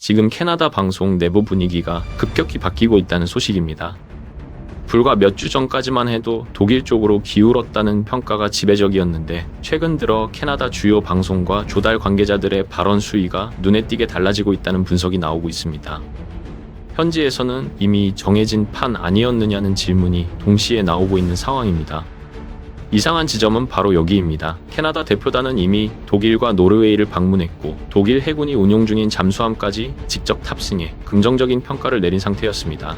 지금 캐나다 방송 내부 분위기가 급격히 바뀌고 있다는 소식입니다. 불과 몇 주 전까지만 해도 독일 쪽으로 기울었다는 평가가 지배적이었는데 최근 들어 캐나다 주요 방송과 조달 관계자들의 발언 수위가 눈에 띄게 달라지고 있다는 분석이 나오고 있습니다. 현지에서는 이미 정해진 판 아니었느냐는 질문이 동시에 나오고 있는 상황입니다. 이상한 지점은 바로 여기입니다. 캐나다 대표단은 이미 독일과 노르웨이를 방문했고 독일 해군이 운용 중인 잠수함까지 직접 탑승해 긍정적인 평가를 내린 상태였습니다.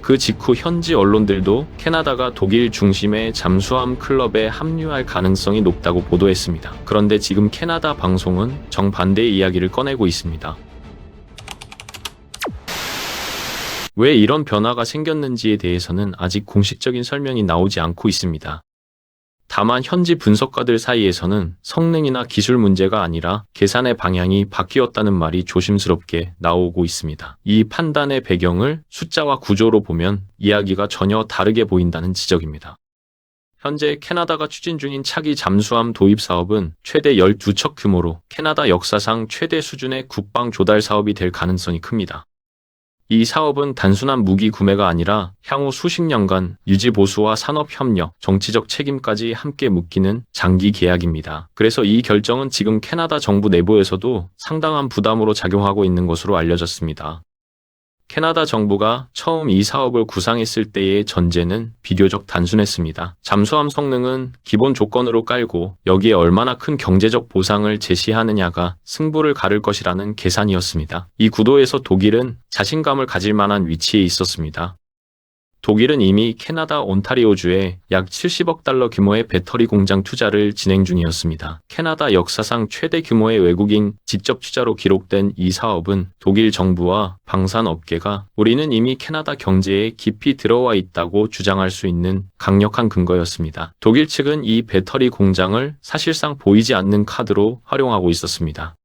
그 직후 현지 언론들도 캐나다가 독일 중심의 잠수함 클럽에 합류할 가능성이 높다고 보도했습니다. 그런데 지금 캐나다 방송은 정반대의 이야기를 꺼내고 있습니다. 왜 이런 변화가 생겼는지에 대해서는 아직 공식적인 설명이 나오지 않고 있습니다. 다만 현지 분석가들 사이에서는 성능이나 기술 문제가 아니라 계산의 방향이 바뀌었다는 말이 조심스럽게 나오고 있습니다. 이 판단의 배경을 숫자와 구조로 보면 이야기가 전혀 다르게 보인다는 지적입니다. 현재 캐나다가 추진 중인 차기 잠수함 도입 사업은 최대 12척 규모로 캐나다 역사상 최대 수준의 국방 조달 사업이 될 가능성이 큽니다. 이 사업은 단순한 무기 구매가 아니라 향후 수십 년간 유지 보수와 산업협력, 정치적 책임까지 함께 묶이는 장기 계약입니다. 그래서 이 결정은 지금 캐나다 정부 내부에서도 상당한 부담으로 작용하고 있는 것으로 알려졌습니다. 캐나다 정부가 처음 이 사업을 구상했을 때의 전제는 비교적 단순했습니다. 잠수함 성능은 기본 조건으로 깔고 여기에 얼마나 큰 경제적 보상을 제시하느냐가 승부를 가를 것이라는 계산이었습니다. 이 구도에서 독일은 자신감을 가질 만한 위치에 있었습니다. 독일은 이미 캐나다 온타리오주에 약 70억 달러 규모의 배터리 공장 투자를 진행 중이었습니다. 캐나다 역사상 최대 규모의 외국인 직접 투자로 기록된 이 사업은 독일 정부와 방산업계가 우리는 이미 캐나다 경제에 깊이 들어와 있다고 주장할 수 있는 강력한 근거였습니다. 독일 측은 이 배터리 공장을 사실상 보이지 않는 카드로 활용하고 있었습니다.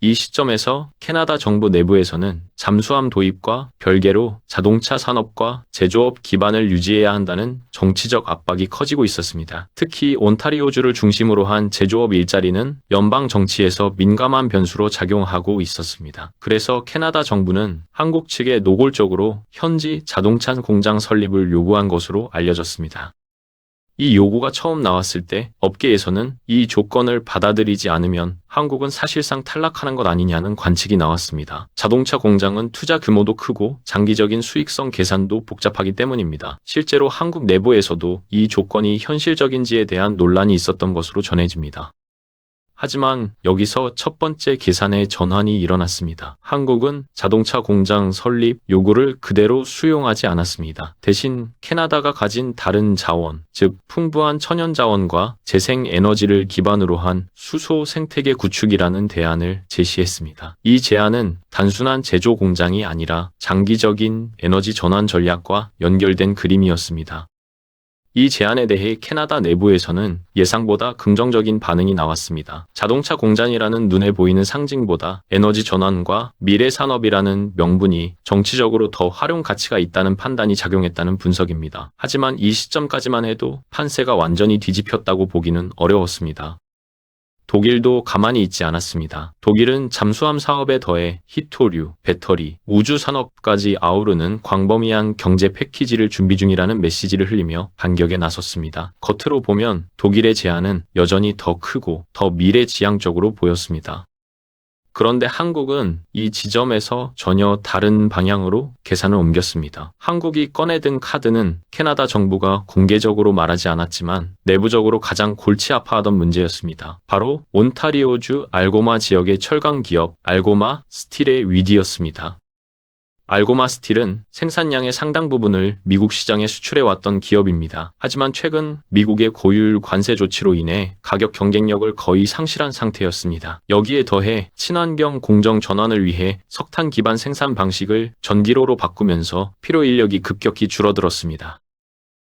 이 시점에서 캐나다 정부 내부에서는 잠수함 도입과 별개로 자동차 산업과 제조업 기반을 유지해야 한다는 정치적 압박이 커지고 있었습니다. 특히 온타리오주를 중심으로 한 제조업 일자리는 연방 정치에서 민감한 변수로 작용하고 있었습니다. 그래서 캐나다 정부는 한국 측에 노골적으로 현지 자동차 공장 설립을 요구한 것으로 알려졌습니다. 이 요구가 처음 나왔을 때 업계에서는 이 조건을 받아들이지 않으면 한국은 사실상 탈락하는 것 아니냐는 관측이 나왔습니다. 자동차 공장은 투자 규모도 크고 장기적인 수익성 계산도 복잡하기 때문입니다. 실제로 한국 내부에서도 이 조건이 현실적인지에 대한 논란이 있었던 것으로 전해집니다. 하지만 여기서 첫 번째 계산의 전환이 일어났습니다. 한국은 자동차 공장 설립 요구를 그대로 수용하지 않았습니다. 대신 캐나다가 가진 다른 자원, 즉 풍부한 천연 자원과 재생 에너지를 기반으로 한 수소 생태계 구축이라는 대안을 제시했습니다. 이 제안은 단순한 제조 공장이 아니라 장기적인 에너지 전환 전략과 연결된 그림이었습니다. 이 제안에 대해 캐나다 내부에서는 예상보다 긍정적인 반응이 나왔습니다. 자동차 공장이라는 눈에 보이는 상징보다 에너지 전환과 미래 산업이라는 명분이 정치적으로 더 활용 가치가 있다는 판단이 작용했다는 분석입니다. 하지만 이 시점까지만 해도 판세가 완전히 뒤집혔다고 보기는 어려웠습니다. 독일도 가만히 있지 않았습니다. 독일은 잠수함 사업에 더해 히토류, 배터리, 우주 산업까지 아우르는 광범위한 경제 패키지를 준비 중이라는 메시지를 흘리며 반격에 나섰습니다. 겉으로 보면 독일의 제안은 여전히 더 크고 더 미래지향적으로 보였습니다. 그런데 한국은 이 지점에서 전혀 다른 방향으로 계산을 옮겼습니다. 한국이 꺼내든 카드는 캐나다 정부가 공개적으로 말하지 않았지만 내부적으로 가장 골치 아파하던 문제였습니다. 바로 온타리오주 알고마 지역의 철강 기업 알고마 스틸의 위기였습니다. 알고마 스틸은 생산량의 상당 부분을 미국 시장에 수출해왔던 기업입니다. 하지만 최근 미국의 고율 관세 조치로 인해 가격 경쟁력을 거의 상실한 상태였습니다. 여기에 더해 친환경 공정 전환을 위해 석탄 기반 생산 방식을 전기로로 바꾸면서 필요 인력이 급격히 줄어들었습니다.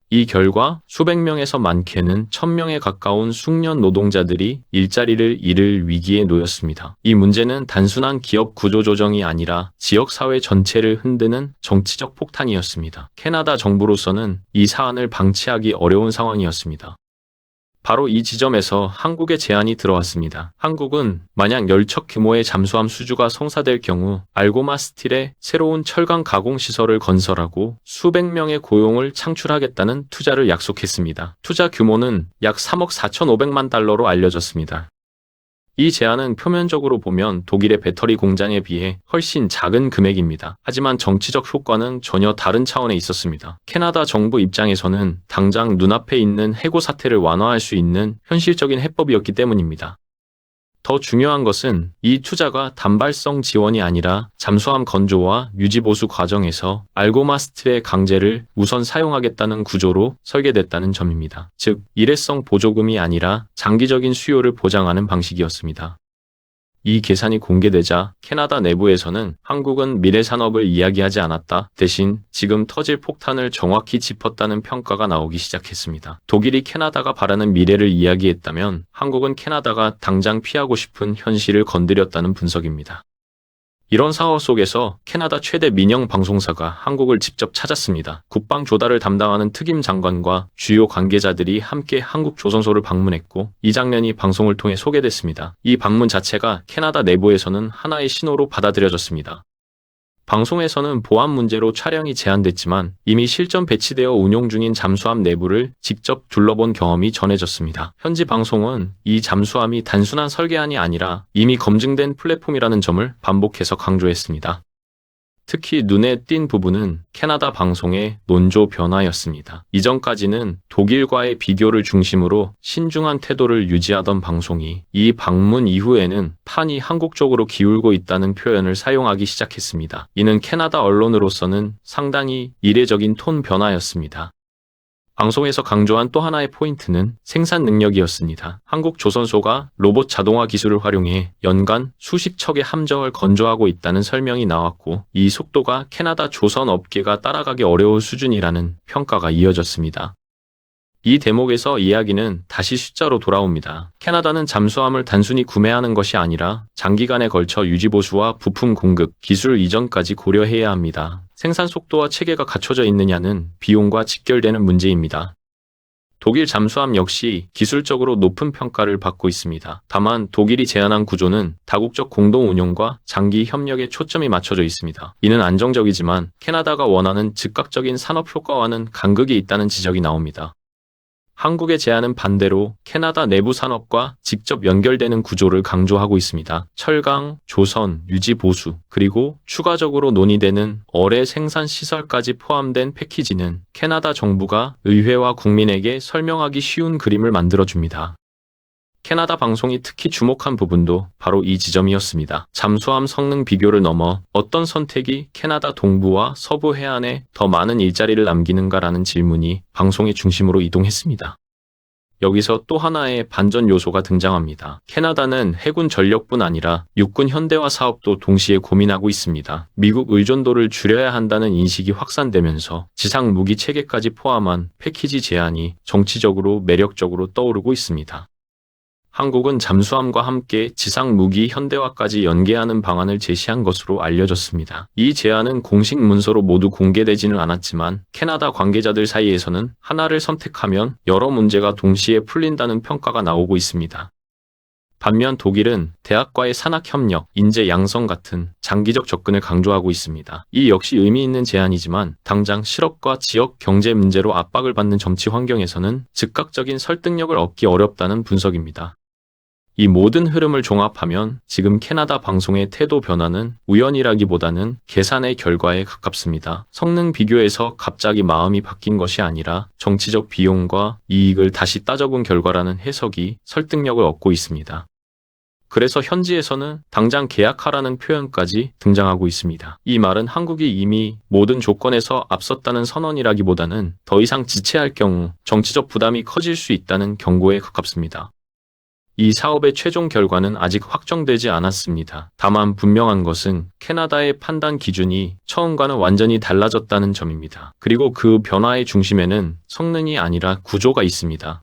이 결과 수백 명에서 많게는 1000명에 가까운 숙련 노동자들이 일자리를 잃을 위기에 놓였습니다. 이 문제는 단순한 기업 구조 조정이 아니라 지역사회 전체를 흔드는 정치적 폭탄이었습니다. 캐나다 정부로서는 이 사안을 방치하기 어려운 상황이었습니다. 바로 이 지점에서 한국의 제안이 들어왔습니다. 한국은 만약 열척 규모의 잠수함 수주가 성사될 경우 알고마 스틸에 새로운 철강 가공 시설을 건설하고 수백 명의 고용을 창출하겠다는 투자를 약속했습니다. 투자 규모는 약 3억 4,500만 달러로 알려졌습니다. 이 제안은 표면적으로 보면 독일의 배터리 공장에 비해 훨씬 작은 금액입니다. 하지만 정치적 효과는 전혀 다른 차원에 있었습니다. 캐나다 정부 입장에서는 당장 눈앞에 있는 해고 사태를 완화할 수 있는 현실적인 해법이었기 때문입니다. 더 중요한 것은 이 투자가 단발성 지원이 아니라 잠수함 건조와 유지 보수 과정에서 알고마 스틸의 강제를 우선 사용하겠다는 구조로 설계됐다는 점입니다. 즉, 일회성 보조금이 아니라 장기적인 수요를 보장하는 방식이었습니다. 이 계산이 공개되자 캐나다 내부에서는 한국은 미래 산업을 이야기하지 않았다. 대신 지금 터질 폭탄을 정확히 짚었다는 평가가 나오기 시작했습니다. 독일이 캐나다가 바라는 미래를 이야기했다면 한국은 캐나다가 당장 피하고 싶은 현실을 건드렸다는 분석입니다. 이런 상황 속에서 캐나다 최대 민영 방송사가 한국을 직접 찾았습니다. 국방 조달을 담당하는 특임 장관과 주요 관계자들이 함께 한국 조선소를 방문했고 이 장면이 방송을 통해 소개됐습니다. 이 방문 자체가 캐나다 내부에서는 하나의 신호로 받아들여졌습니다. 방송에서는 보안 문제로 촬영이 제한됐지만 이미 실전 배치되어 운용 중인 잠수함 내부를 직접 둘러본 경험이 전해졌습니다. 현지 방송은 이 잠수함이 단순한 설계안이 아니라 이미 검증된 플랫폼이라는 점을 반복해서 강조했습니다. 특히 눈에 띈 부분은 캐나다 방송의 논조 변화였습니다. 이전까지는 독일과의 비교를 중심으로 신중한 태도를 유지하던 방송이 이 방문 이후에는 판이 한국 쪽으로 기울고 있다는 표현을 사용하기 시작했습니다. 이는 캐나다 언론으로서는 상당히 이례적인 톤 변화였습니다. 방송에서 강조한 또 하나의 포인트는 생산 능력이었습니다. 한국 조선소가 로봇 자동화 기술을 활용해 연간 수십 척의 함정을 건조하고 있다는 설명이 나왔고 이 속도가 캐나다 조선 업계가 따라가기 어려울 수준이라는 평가가 이어졌습니다. 이 대목에서 이야기는 다시 숫자로 돌아옵니다. 캐나다는 잠수함을 단순히 구매하는 것이 아니라 장기간에 걸쳐 유지보수와 부품 공급, 기술 이전까지 고려해야 합니다. 생산 속도와 체계가 갖춰져 있느냐는 비용과 직결되는 문제입니다. 독일 잠수함 역시 기술적으로 높은 평가를 받고 있습니다. 다만 독일이 제안한 구조는 다국적 공동 운용과 장기 협력에 초점이 맞춰져 있습니다. 이는 안정적이지만 캐나다가 원하는 즉각적인 산업 효과와는 간극이 있다는 지적이 나옵니다. 한국의 제안은 반대로 캐나다 내부 산업과 직접 연결되는 구조를 강조하고 있습니다. 철강, 조선, 유지 보수, 그리고 추가적으로 논의되는 어뢰 생산 시설까지 포함된 패키지는 캐나다 정부가 의회와 국민에게 설명하기 쉬운 그림을 만들어줍니다. 캐나다 방송이 특히 주목한 부분도 바로 이 지점이었습니다. 잠수함 성능 비교를 넘어 어떤 선택이 캐나다 동부와 서부 해안에 더 많은 일자리를 남기는가라는 질문이 방송의 중심으로 이동했습니다. 여기서 또 하나의 반전 요소가 등장합니다. 캐나다는 해군 전력뿐 아니라 육군 현대화 사업도 동시에 고민하고 있습니다. 미국 의존도를 줄여야 한다는 인식이 확산되면서 지상 무기 체계까지 포함한 패키지 제안이 정치적으로 매력적으로 떠오르고 있습니다. 한국은 잠수함과 함께 지상 무기 현대화까지 연계하는 방안을 제시한 것으로 알려졌습니다. 이 제안은 공식 문서로 모두 공개되지는 않았지만 캐나다 관계자들 사이에서는 하나를 선택하면 여러 문제가 동시에 풀린다는 평가가 나오고 있습니다. 반면 독일은 대학과의 산학협력, 인재 양성 같은 장기적 접근을 강조하고 있습니다. 이 역시 의미 있는 제안이지만 당장 실업과 지역 경제 문제로 압박을 받는 정치 환경에서는 즉각적인 설득력을 얻기 어렵다는 분석입니다. 이 모든 흐름을 종합하면 지금 캐나다 방송의 태도 변화는 우연이라기보다는 계산의 결과에 가깝습니다. 성능 비교에서 갑자기 마음이 바뀐 것이 아니라 정치적 비용과 이익을 다시 따져본 결과라는 해석이 설득력을 얻고 있습니다. 그래서 현지에서는 당장 계약하라는 표현까지 등장하고 있습니다. 이 말은 한국이 이미 모든 조건에서 앞섰다는 선언이라기보다는 더 이상 지체할 경우 정치적 부담이 커질 수 있다는 경고에 가깝습니다. 이 사업의 최종 결과는 아직 확정되지 않았습니다. 다만 분명한 것은 캐나다의 판단 기준이 처음과는 완전히 달라졌다는 점입니다. 그리고 그 변화의 중심에는 성능이 아니라 구조가 있습니다.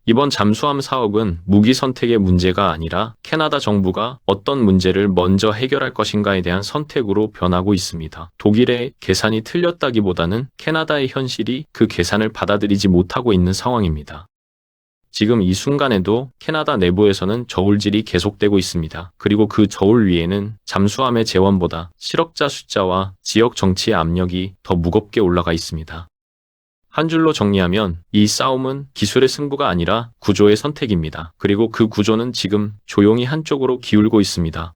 이번 잠수함 사업은 무기 선택의 문제가 아니라 캐나다 정부가 어떤 문제를 먼저 해결할 것인가에 대한 선택으로 변하고 있습니다. 독일의 계산이 틀렸다기보다는 캐나다의 현실이 그 계산을 받아들이지 못하고 있는 상황입니다. 지금 이 순간에도 캐나다 내부에서는 저울질이 계속되고 있습니다. 그리고 그 저울 위에는 잠수함의 재원보다 실업자 숫자와 지역 정치의 압력이 더 무겁게 올라가 있습니다. 한 줄로 정리하면 이 싸움은 기술의 승부가 아니라 구조의 선택입니다. 그리고 그 구조는 지금 조용히 한쪽으로 기울고 있습니다.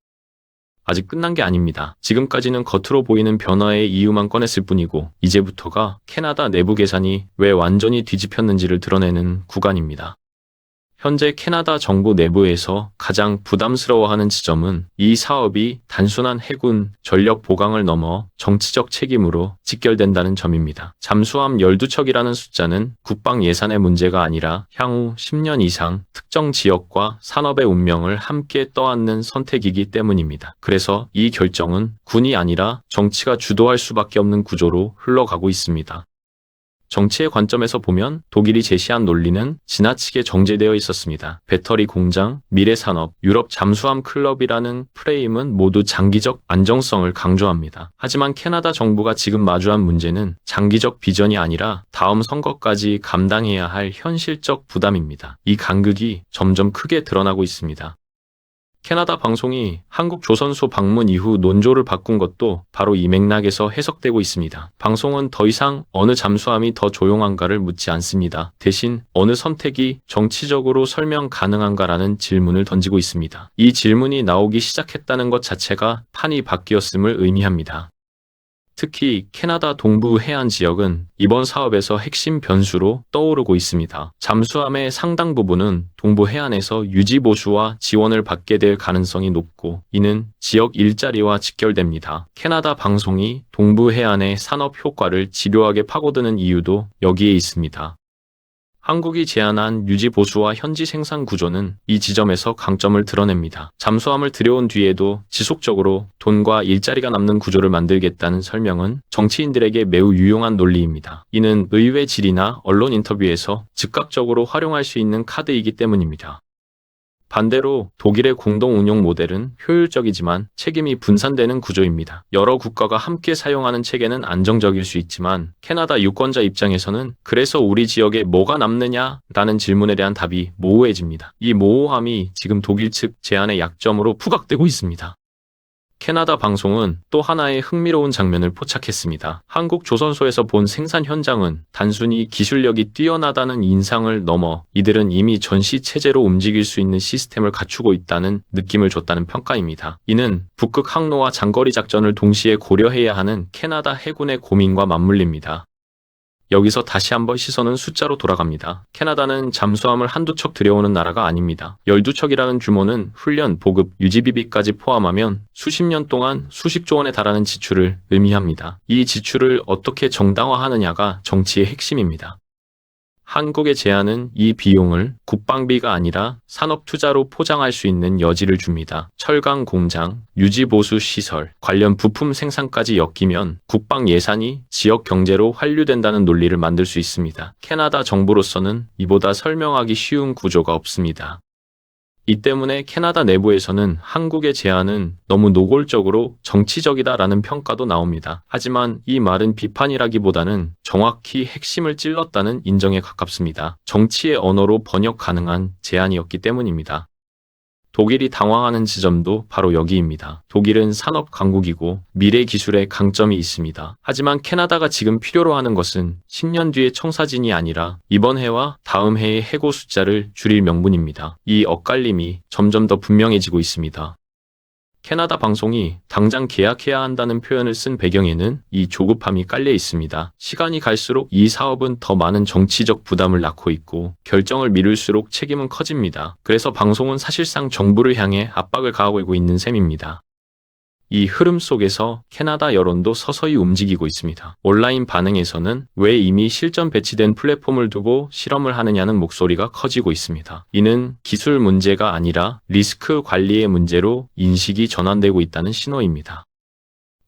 아직 끝난 게 아닙니다. 지금까지는 겉으로 보이는 변화의 이유만 꺼냈을 뿐이고 이제부터가 캐나다 내부 계산이 왜 완전히 뒤집혔는지를 드러내는 구간입니다. 현재 캐나다 정부 내부에서 가장 부담스러워하는 지점은 이 사업이 단순한 해군 전력 보강을 넘어 정치적 책임으로 직결된다는 점입니다. 잠수함 12척이라는 숫자는 국방 예산의 문제가 아니라 향후 10년 이상 특정 지역과 산업의 운명을 함께 떠안는 선택이기 때문입니다. 그래서 이 결정은 군이 아니라 정치가 주도할 수밖에 없는 구조로 흘러가고 있습니다. 정치의 관점에서 보면 독일이 제시한 논리는 지나치게 정제되어 있었습니다. 배터리 공장, 미래 산업, 유럽 잠수함 클럽이라는 프레임은 모두 장기적 안정성을 강조합니다. 하지만 캐나다 정부가 지금 마주한 문제는 장기적 비전이 아니라 다음 선거까지 감당해야 할 현실적 부담입니다. 이 간극이 점점 크게 드러나고 있습니다. 캐나다 방송이 한국 조선소 방문 이후 논조를 바꾼 것도 바로 이 맥락에서 해석되고 있습니다. 방송은 더 이상 어느 잠수함이 더 조용한가를 묻지 않습니다. 대신 어느 선택이 정치적으로 설명 가능한가라는 질문을 던지고 있습니다. 이 질문이 나오기 시작했다는 것 자체가 판이 바뀌었음을 의미합니다. 특히 캐나다 동부 해안 지역은 이번 사업에서 핵심 변수로 떠오르고 있습니다. 잠수함의 상당 부분은 동부 해안에서 유지 보수와 지원을 받게 될 가능성이 높고 이는 지역 일자리와 직결됩니다. 캐나다 방송이 동부 해안의 산업 효과를 집요하게 파고드는 이유도 여기에 있습니다. 한국이 제안한 유지 보수와 현지 생산 구조는 이 지점에서 강점을 드러냅니다. 잠수함을 들여온 뒤에도 지속적으로 돈과 일자리가 남는 구조를 만들겠다는 설명은 정치인들에게 매우 유용한 논리입니다. 이는 의회 질의나 언론 인터뷰에서 즉각적으로 활용할 수 있는 카드이기 때문입니다. 반대로 독일의 공동 운용 모델은 효율적이지만 책임이 분산되는 구조입니다. 여러 국가가 함께 사용하는 체계는 안정적일 수 있지만 캐나다 유권자 입장에서는 그래서 우리 지역에 뭐가 남느냐라는 질문에 대한 답이 모호해집니다. 이 모호함이 지금 독일 측 제안의 약점으로 부각되고 있습니다. 캐나다 방송은 또 하나의 흥미로운 장면을 포착했습니다. 한국 조선소에서 본 생산 현장은 단순히 기술력이 뛰어나다는 인상을 넘어 이들은 이미 전시 체제로 움직일 수 있는 시스템을 갖추고 있다는 느낌을 줬다는 평가입니다. 이는 북극 항로와 장거리 작전을 동시에 고려해야 하는 캐나다 해군의 고민과 맞물립니다. 여기서 다시 한번 시선은 숫자로 돌아갑니다. 캐나다는 잠수함을 한두 척 들여오는 나라가 아닙니다. 12척이라는 규모는 훈련, 보급, 유지비비까지 포함하면 수십 년 동안 수십조 원에 달하는 지출을 의미합니다. 이 지출을 어떻게 정당화하느냐가 정치의 핵심입니다. 한국의 제안은 이 비용을 국방비가 아니라 산업 투자로 포장할 수 있는 여지를 줍니다. 철강 공장, 유지보수 시설, 관련 부품 생산까지 엮이면 국방 예산이 지역 경제로 환류된다는 논리를 만들 수 있습니다. 캐나다 정부로서는 이보다 설명하기 쉬운 구조가 없습니다. 이 때문에 캐나다 내부에서는 한국의 제안은 너무 노골적으로 정치적이다라는 평가도 나옵니다. 하지만 이 말은 비판이라기보다는 정확히 핵심을 찔렀다는 인정에 가깝습니다. 정치의 언어로 번역 가능한 제안이었기 때문입니다. 독일이 당황하는 지점도 바로 여기입니다. 독일은 산업 강국이고 미래 기술에 강점이 있습니다. 하지만 캐나다가 지금 필요로 하는 것은 10년 뒤의 청사진이 아니라 이번 해와 다음 해의 해고 숫자를 줄일 명분입니다. 이 엇갈림이 점점 더 분명해지고 있습니다. 캐나다 방송이 당장 계약해야 한다는 표현을 쓴 배경에는 이 조급함이 깔려 있습니다. 시간이 갈수록 이 사업은 더 많은 정치적 부담을 낳고 있고 결정을 미룰수록 책임은 커집니다. 그래서 방송은 사실상 정부를 향해 압박을 가하고 있는 셈입니다. 이 흐름 속에서 캐나다 여론도 서서히 움직이고 있습니다. 온라인 반응에서는 왜 이미 실전 배치된 플랫폼을 두고 실험을 하느냐는 목소리가 커지고 있습니다. 이는 기술 문제가 아니라 리스크 관리의 문제로 인식이 전환되고 있다는 신호입니다.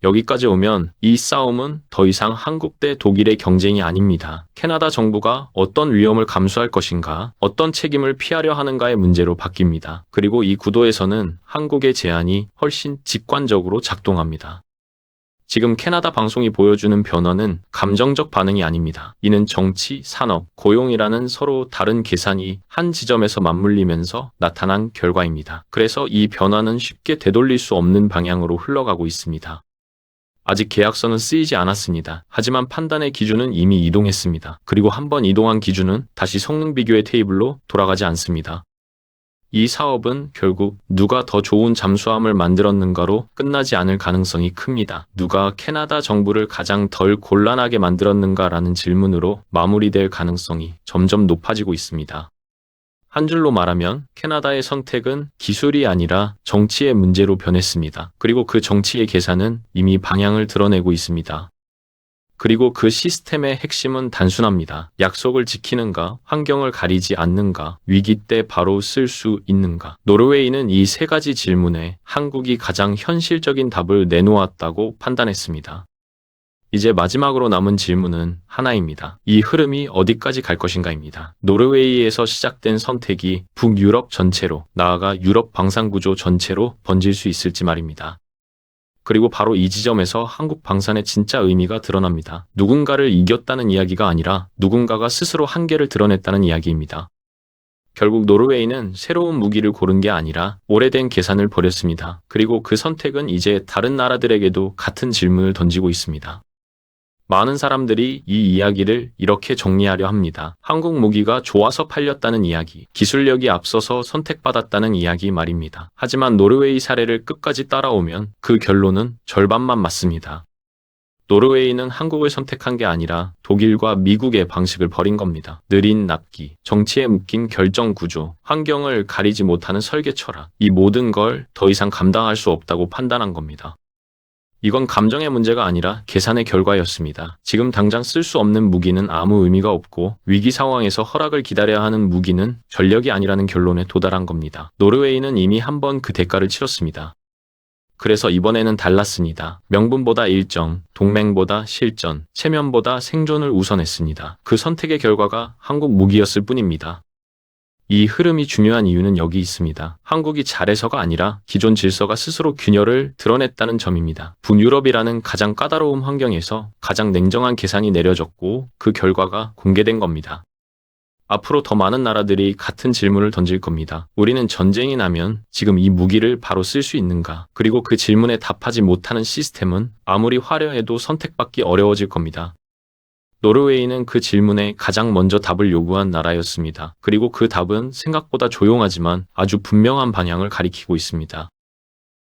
여기까지 오면 이 싸움은 더 이상 한국 대 독일의 경쟁이 아닙니다. 캐나다 정부가 어떤 위험을 감수할 것인가, 어떤 책임을 피하려 하는가의 문제로 바뀝니다. 그리고 이 구도에서는 한국의 제안이 훨씬 직관적으로 작동합니다. 지금 캐나다 방송이 보여주는 변화는 감정적 반응이 아닙니다. 이는 정치, 산업, 고용이라는 서로 다른 계산이 한 지점에서 맞물리면서 나타난 결과입니다. 그래서 이 변화는 쉽게 되돌릴 수 없는 방향으로 흘러가고 있습니다. 아직 계약서는 쓰이지 않았습니다. 하지만 판단의 기준은 이미 이동했습니다. 그리고 한번 이동한 기준은 다시 성능 비교의 테이블로 돌아가지 않습니다. 이 사업은 결국 누가 더 좋은 잠수함을 만들었는가로 끝나지 않을 가능성이 큽니다. 누가 캐나다 정부를 가장 덜 곤란하게 만들었는가라는 질문으로 마무리될 가능성이 점점 높아지고 있습니다. 한 줄로 말하면 캐나다의 선택은 기술이 아니라 정치의 문제로 변했습니다. 그리고 그 정치의 계산은 이미 방향을 드러내고 있습니다. 그리고 그 시스템의 핵심은 단순합니다. 약속을 지키는가, 환경을 가리지 않는가, 위기 때 바로 쓸 수 있는가. 노르웨이는 이 세 가지 질문에 한국이 가장 현실적인 답을 내놓았다고 판단했습니다. 이제 마지막으로 남은 질문은 하나입니다. 이 흐름이 어디까지 갈 것인가입니다. 노르웨이에서 시작된 선택이 북유럽 전체로, 나아가 유럽 방산구조 전체로 번질 수 있을지 말입니다. 그리고 바로 이 지점에서 한국 방산의 진짜 의미가 드러납니다. 누군가를 이겼다는 이야기가 아니라 누군가가 스스로 한계를 드러냈다는 이야기입니다. 결국 노르웨이는 새로운 무기를 고른 게 아니라 오래된 계산을 버렸습니다. 그리고 그 선택은 이제 다른 나라들에게도 같은 질문을 던지고 있습니다. 많은 사람들이 이 이야기를 이렇게 정리하려 합니다. 한국 무기가 좋아서 팔렸다는 이야기, 기술력이 앞서서 선택받았다는 이야기 말입니다. 하지만 노르웨이 사례를 끝까지 따라오면 그 결론은 절반만 맞습니다. 노르웨이는 한국을 선택한 게 아니라 독일과 미국의 방식을 버린 겁니다. 느린 납기, 정치에 묶인 결정 구조, 환경을 가리지 못하는 설계 철학, 이 모든 걸 더 이상 감당할 수 없다고 판단한 겁니다. 이건 감정의 문제가 아니라 계산의 결과였습니다. 지금 당장 쓸 수 없는 무기는 아무 의미가 없고 위기 상황에서 허락을 기다려야 하는 무기는 전력이 아니라는 결론에 도달한 겁니다. 노르웨이는 이미 한 번 그 대가를 치렀습니다. 그래서 이번에는 달랐습니다. 명분보다 일정, 동맹보다 실전, 체면보다 생존을 우선했습니다. 그 선택의 결과가 한국 무기였을 뿐입니다. 이 흐름이 중요한 이유는 여기 있습니다. 한국이 잘해서가 아니라 기존 질서가 스스로 균열을 드러냈다는 점입니다. 북유럽이라는 가장 까다로운 환경에서 가장 냉정한 계산이 내려졌고 그 결과가 공개된 겁니다. 앞으로 더 많은 나라들이 같은 질문을 던질 겁니다. 우리는 전쟁이 나면 지금 이 무기를 바로 쓸 수 있는가? 그리고 그 질문에 답하지 못하는 시스템은 아무리 화려해도 선택받기 어려워질 겁니다. 노르웨이는 그 질문에 가장 먼저 답을 요구한 나라였습니다. 그리고 그 답은 생각보다 조용하지만 아주 분명한 방향을 가리키고 있습니다.